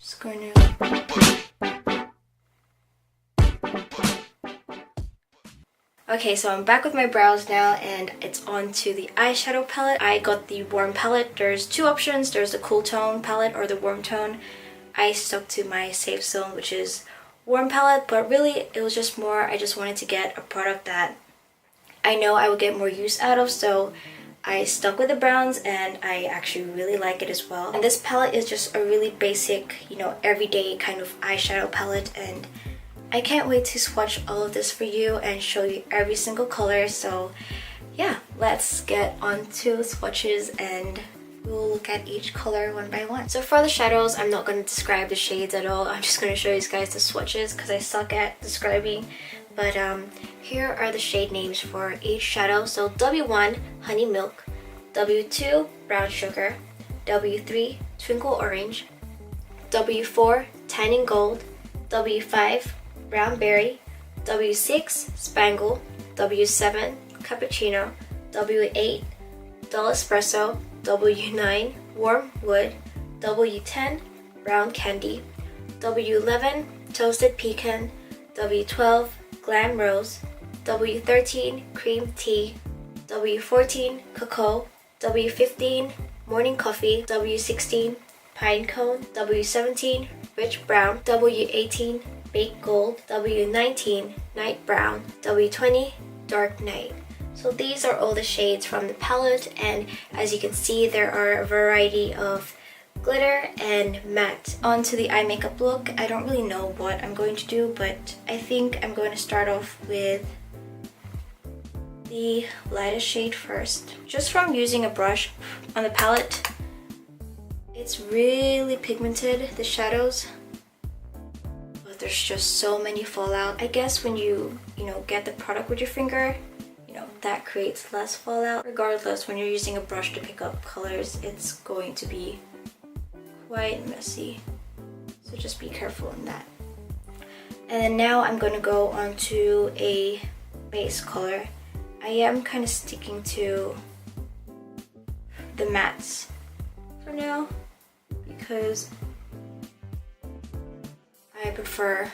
Just going to... Okay, so I'm back with my brows now, and it's on to the eyeshadow palette. I got the warm palette. There's two options. There's the cool tone palette or the warm tone. I stuck to my safe zone, which is warm palette, but really it was just more, I just wanted to get a product that I know I would get more use out of, so I stuck with the browns, and I actually really like it as well. And this palette is just a really basic, you know, everyday kind of eyeshadow palette, and I can't wait to swatch all of this for you and show you every single color. So yeah, let's get on to swatches and we'll look at each color one by one. So for the shadows, I'm not going to describe the shades at all. I'm just going to show you guys the swatches because I suck at describing. But here are the shade names for each shadow. So W1, Honey Milk, W2, Brown Sugar, W3, Twinkle Orange, W4, Tanning Gold, W5, Brown Berry, W6, Spangle, W7, Cappuccino, W8, Dull Espresso, W9, Warm Wood, W10, Brown Candy, W11, Toasted Pecan, W12, Glam Rose, W13, Cream Tea, W14, Cocoa, W15, Morning Coffee, W16, Pine Cone, W17, Rich Brown, W18, Baked Gold, W19, Night Brown, W20, Dark Night. So these are all the shades from the palette, and as you can see, there are a variety of glitter and matte. On to the eye makeup look. I don't really know what I'm going to do, but I think I'm going to start off with the lightest shade first. Just from using a brush on the palette, it's really pigmented, the shadows. There's just so many fallout. I guess when you get the product with your finger, that creates less fallout. Regardless, when you're using a brush to pick up colors, it's going to be quite messy. So just be careful in that. And then now I'm going to go on to a base color. I am kind of sticking to the mattes for now because I prefer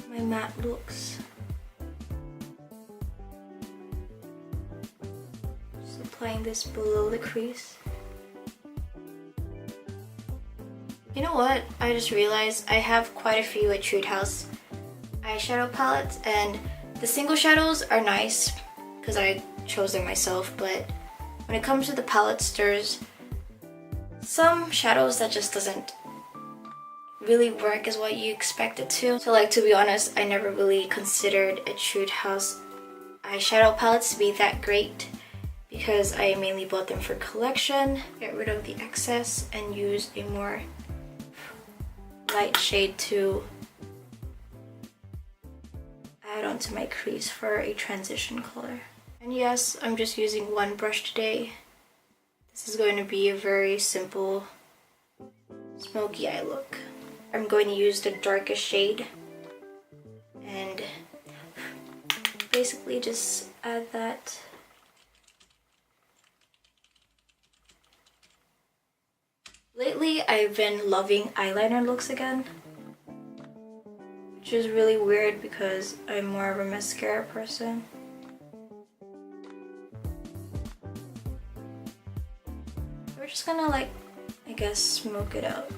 my matte looks. Just applying this below the crease. You know what? I just realized I have quite a few Etude House eyeshadow palettes, and the single shadows are nice because I chose them myself, but when it comes to the palettes, there's some shadows that just doesn't really work as what you expect it to. So like, to be honest, I never really considered Etude House eyeshadow palettes to be that great because I mainly bought them for collection, get rid of the excess, and use a more light shade to add onto my crease for a transition color. And yes, I'm just using one brush today. This is going to be a very simple smoky eye look. I'm going to use the darkest shade and basically just add that. Lately, I've been loving eyeliner looks again, which is really weird because I'm more of a mascara person. We're just gonna I guess, smoke it out.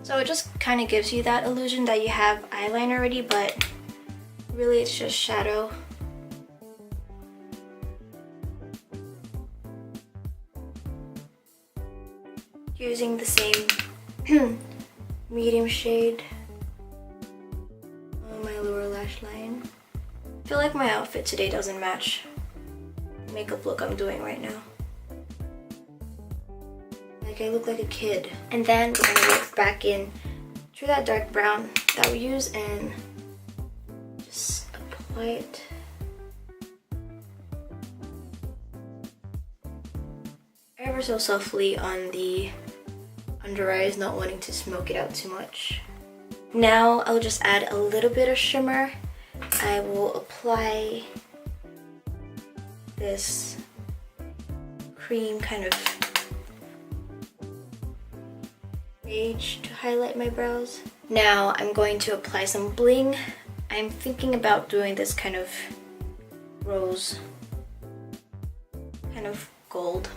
So it just kind of gives you that illusion that you have eyeliner already, but really it's just shadow. Using the same medium shade on my lower lash line. I feel like my outfit today doesn't match the makeup look I'm doing right now. Like, I look like a kid. And then we're gonna work back in through that dark brown that we use and just apply it. Ever so softly on the under eyes, not wanting to smoke it out too much. Now I'll just add a little bit of shimmer. I will apply this cream kind of beige to highlight my brows. Now I'm going to apply some bling. I'm thinking about doing this kind of rose, kind of gold,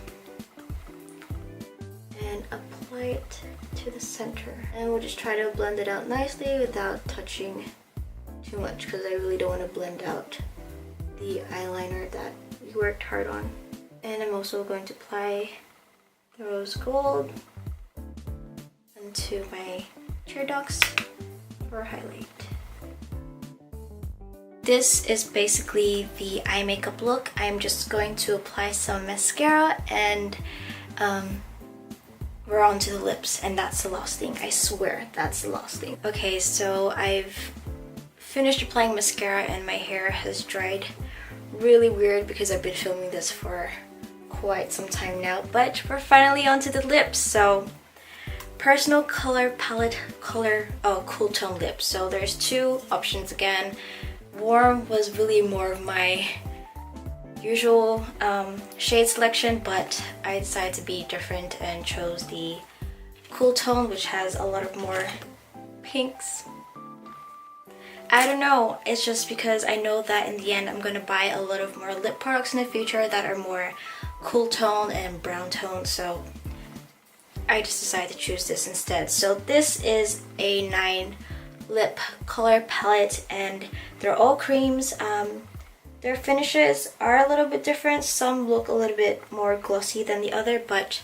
and apply it to the center. And we'll just try to blend it out nicely without touching too much, because I really don't want to blend out the eyeliner that we worked hard on. And I'm also going to apply the rose gold into my tear ducts for highlight. This is basically the eye makeup look. I'm just going to apply some mascara and we're on to the lips, and that's the last thing. I swear that's the last thing. Okay, so I've finished applying mascara and my hair has dried really weird because I've been filming this for quite some time now, but we're finally onto the lips. So personal color palette color, cool tone lips. So there's two options again. Warm was really more of my usual shade selection, but I decided to be different and chose the cool tone, which has a lot of more pinks. I don't know, it's just because I know that in the end I'm gonna buy a lot of more lip products in the future that are more cool tone and brown tone, so I just decided to choose this instead. So this is a 9 lip color palette and they're all creams. Their finishes are a little bit different. Some look a little bit more glossy than the other, but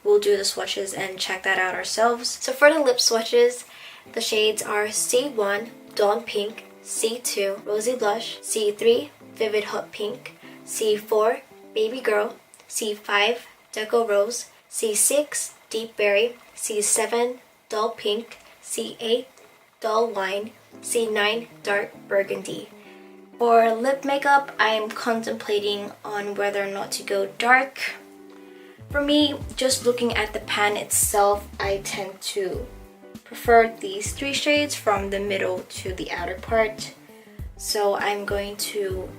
we'll do the swatches and check that out ourselves. So for the lip swatches, the shades are C1 Dawn Pink, C2 Rosy Blush, C3 Vivid Hot Pink, C4 Baby Girl, C5 Deco Rose, C6 Deep Berry, C7 Dull Pink, C8 Dull Wine, C9 Dark Burgundy. For lip makeup, I'm contemplating on whether or not to go dark. For me, just looking at the pan itself, I tend to prefer these 3 shades from the middle to the outer part. So I'm going to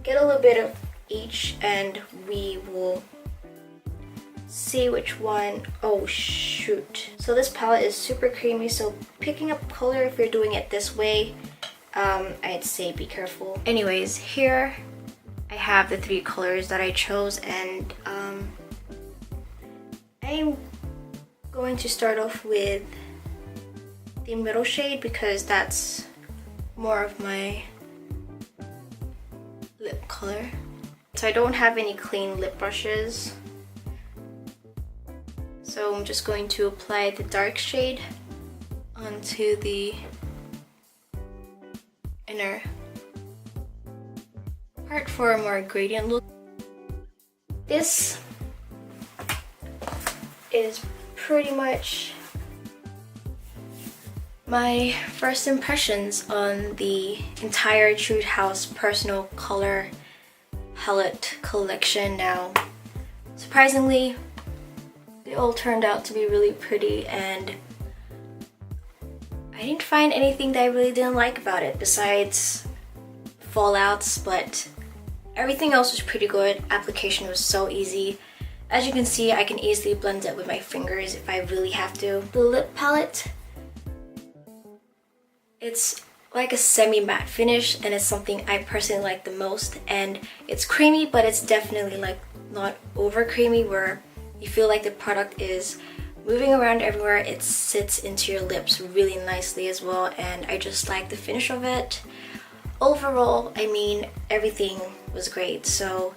get a little bit of each and we will see which one. Oh shoot. So this palette is super creamy, so picking up color if you're doing it this way, I'd say be careful. Anyways, here I have the 3 colors that I chose, and I'm going to start off with the middle shade because that's more of my lip color. So I don't have any clean lip brushes, so I'm just going to apply the dark shade onto the inner part for a more gradient look. This is pretty much my first impressions on the entire Etude House personal color palette collection. Now, surprisingly, they all turned out to be really pretty, and I didn't find anything that I really didn't like about it besides fallouts, but everything else was pretty good. Application was so easy. As you can see, I can easily blend it with my fingers if I really have to. The lip palette, it's like a semi-matte finish, and it's something I personally like the most. And it's creamy, but it's definitely like not over creamy where you feel like the product is moving around everywhere. It sits into your lips really nicely as well, and I just like the finish of it. Overall, I mean, everything was great. So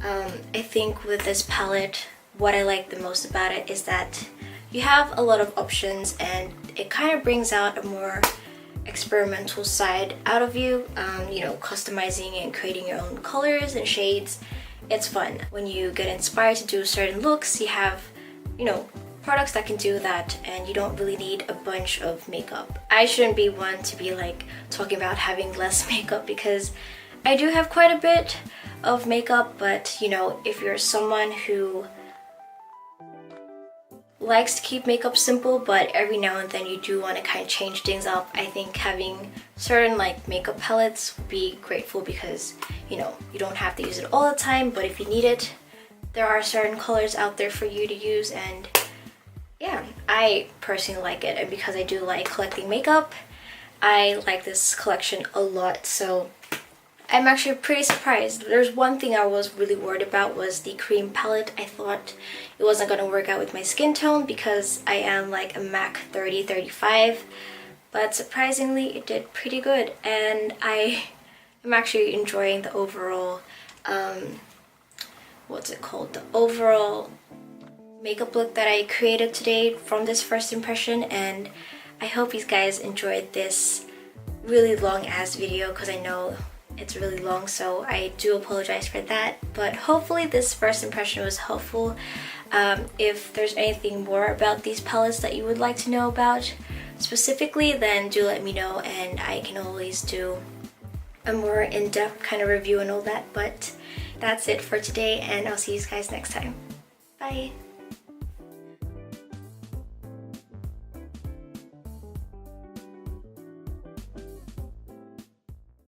I think with this palette, what I like the most about it is that you have a lot of options, and it kind of brings out a more experimental side out of you, you know, customizing and creating your own colors and shades. It's fun. When you get inspired to do certain looks, you have, you know, products that can do that, and you don't really need a bunch of makeup. I shouldn't be one to be like talking about having less makeup because I do have quite a bit of makeup, but you know, if you're someone who likes to keep makeup simple but every now and then you do want to kind of change things up, I think having certain like makeup palettes would be grateful because, you know, you don't have to use it all the time, but if you need it, there are certain colors out there for you to use, and yeah, I personally like it. And because I do like collecting makeup, I like this collection a lot, so I'm actually pretty surprised. There's one thing I was really worried about was the cream palette. I thought it wasn't going to work out with my skin tone because I am like a MAC 30-35, but surprisingly it did pretty good, and I am actually enjoying the overall, what's it called? The overall makeup look that I created today from this first impression, and I hope you guys enjoyed this really long ass video because I know it's really long, so I do apologize for that, but hopefully this first impression was helpful. If there's anything more about these palettes that you would like to know about specifically, then do let me know, and I can always do a more in-depth kind of review and all that. But that's it for today, and I'll see you guys next time. Bye!